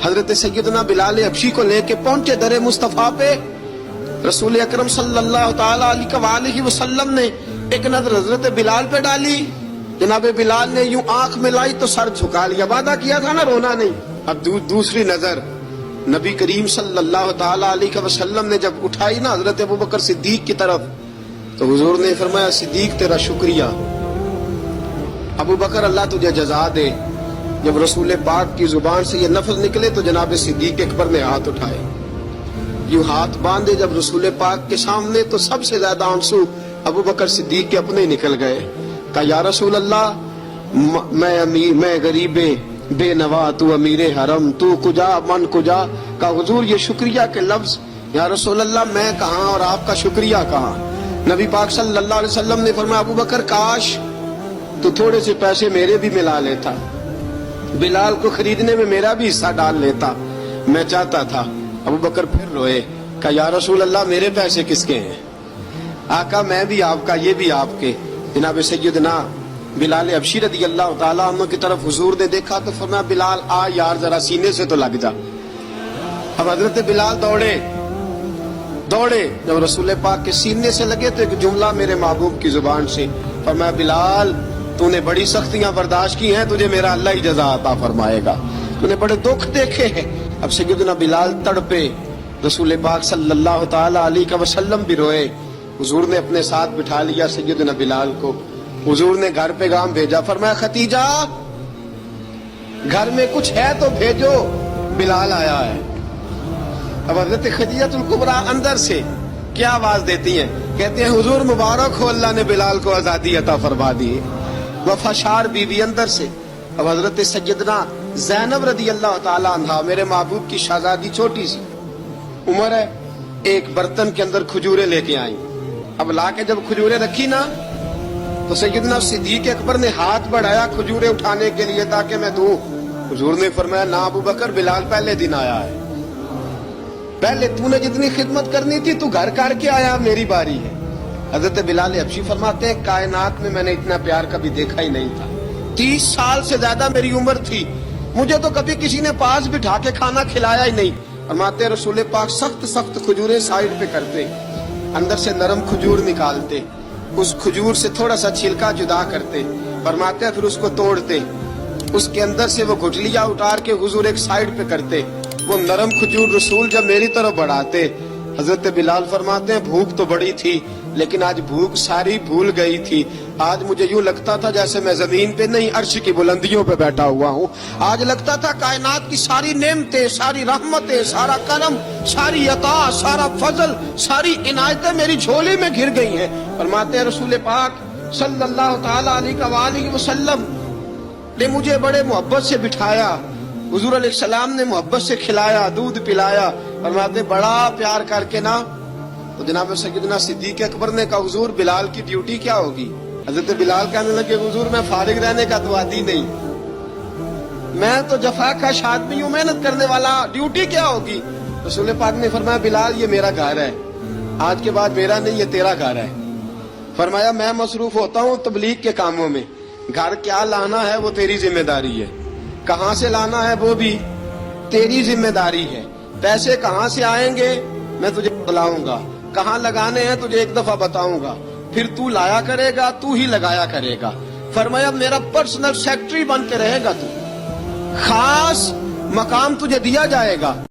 حضرت سیدنا بلال حبشی کو لے کے پہنچے در مصطفیٰ پہ. رسول اکرم صلی اللہ تعالی علیہ وسلم نے ایک نظر حضرت بلال پہ ڈالی. جناب بلال نے یوں آنکھ ملائی تو سر جھکا لیا. وعدہ کیا تھا نا رونا نہیں. اب دوسری نظر نبی کریم صلی اللہ تعالی علیہ وسلم نے جب اٹھائی نا حضرت ابوبکر صدیق کی طرف, تو حضور نے فرمایا صدیق تیرا شکریہ, ابوبکر اللہ تجھے جزا دے. جب رسول پاک کی زبان سے یہ لفظ نکلے تو جناب صدیق اکبر نے ہاتھ اٹھائے, یوں ہاتھ باندھے جب رسول پاک کے سامنے, تو سب سے زیادہ آنسو ابوبکر صدیق کے اپنے نکل گئے. کہا یا رسول اللہ میں غریب بے نوا, تو امیر حرم, تو کجا من کجا. کہا حضور یہ شکریہ کے لفظ, یا رسول اللہ میں کہاں اور آپ کا شکریہ کہاں. نبی پاک صلی اللہ علیہ وسلم نے فرمایا ابوبکر کاش تو تھوڑے سے پیسے میرے بھی ملا لیتا, بلال کو خریدنے میں میرا بھی حصہ ڈال لیتا, میں چاہتا تھا. ابوبکر پھر روئے. کہا یا رسول اللہ میرے پیسے کس کے ہیں. آقا میں بھی آپ کا, یہ بھی آپ کے. جناب سیدنا بلال حبشی رضی اللہ تعالیٰ عنہ کی طرف حضور نے دیکھا تو فرمایا بلال آ یار ذرا سینے سے تو لگ جا. اب حضرت بلال دوڑے جب رسول پاک کے سینے سے لگے تو ایک جملہ میرے محبوب کی زبان سے فرمایا بلال تو نے بڑی سختیاں برداشت کی ہیں, تجھے میرا اللہ ہی جزا عطا فرمائے گا, تو نے بڑے دکھ دیکھے ہیں. اب سیدنا بلال تڑپے, رسول پاک صلی اللہ تعالی علیہ وسلم بھی روئے. حضور نے اپنے ساتھ بٹھا لیا سیدنا بلال کو. حضور نے گھر پیغام بھیجا, فرمایا ختیجہ گھر میں کچھ ہے تو بھیجو, بلال آیا ہے. اب حضرت خدیجہ الکبریٰ اندر سے کیا آواز دیتی ہیں, کہتے ہیں حضور مبارک ہو, اللہ نے بلال کو آزادی عطا فرما دی. وفاشار بی بی اندر سے. اب حضرت سیدنا زینب رضی اللہ تعالی عنہا میرے محبوب کی شہزادی, چھوٹی سی عمر ہے, ایک برتن کے اندر کھجورے لے کے آئیں. اب لا کے جب کھجورے رکھی نا تو سیدنا صدیق اکبر نے ہاتھ بڑھایا کھجورے اٹھانے کے لیے تاکہ میں دوں. حضور نے فرمایا نا ابوبکر, بلال پہلے دن آیا ہے, پہلے تو نے جتنی خدمت کرنی تھی تو گھر کر کے آیا, میری باری ہے. حضرت بلال حبشی فرماتے ہیں کائنات میں نے اتنا پیار کبھی دیکھا ہی نہیں تھا. 30 سال سے زیادہ میری عمر تھی, مجھے تو کبھی کسی نے پاس بٹھا کے کھانا کھلایا ہی نہیں. فرماتے رسول پاک سخت کھجوریں سائیڈ پہ کرتے, اندر سے نرم کھجور نکالتے, اس کھجور سے تھوڑا سا چھلکا جدا کرتے. فرماتے پھر اس کو توڑتے, اس کے اندر سے وہ گٹلیاں اتار کے حضور ایک سائیڈ پہ کرتے. وہ نرم کھجور رسول جب میری طرف بڑھاتے, حضرت بلال فرماتے ہیں بھوک تو بڑی تھی لیکن آج بھوک ساری بھول گئی تھی. آج مجھے یوں لگتا تھا جیسے میں زمین پہ نہیں عرش کی بلندیوں پہ بیٹھا ہوا ہوں. آج لگتا تھا کائنات کی ساری نعمتیں, ساری رحمتیں, سارا کرم, ساری عطا, سارا فضل, ساری عنایتیں میری جھولی میں گر گئی ہیں. فرماتے ہیں رسول پاک صلی اللہ تعالی علیہ وسلم نے مجھے بڑے محبت سے بٹھایا, حضور علیہ السلام نے محبت سے کھلایا, دودھ پلایا. فرماتے بڑا پیار کر کے نا, تو جناب سیدنا صدیق اکبر نے کہا حضور بلال کی ڈیوٹی کیا ہوگی. حضرت بلال کہنے لگے حضور میں فارغ رہنے کا تو عادی نہیں, میں تو جفا کش آدمی ہوں, محنت کرنے والا, ڈیوٹی کیا ہوگی. رسول پاک نے فرمایا بلال یہ میرا گھر ہے, آج کے بعد میرا نہیں یہ تیرا گھر ہے. فرمایا میں مصروف ہوتا ہوں تبلیغ کے کاموں میں, گھر کیا لانا ہے وہ تیری ذمہ داری ہے, کہاں سے لانا ہے وہ بھی تیری ذمہ داری ہے, پیسے کہاں سے آئیں گے میں تجھے بتلاؤں گا, کہاں لگانے ہیں تجھے ایک دفعہ بتاؤں گا, پھر تو لایا کرے گا, تو ہی لگایا کرے گا. فرمایا میرا پرسنل سیکرٹری بن کے رہے گا, تو خاص مقام تجھے دیا جائے گا.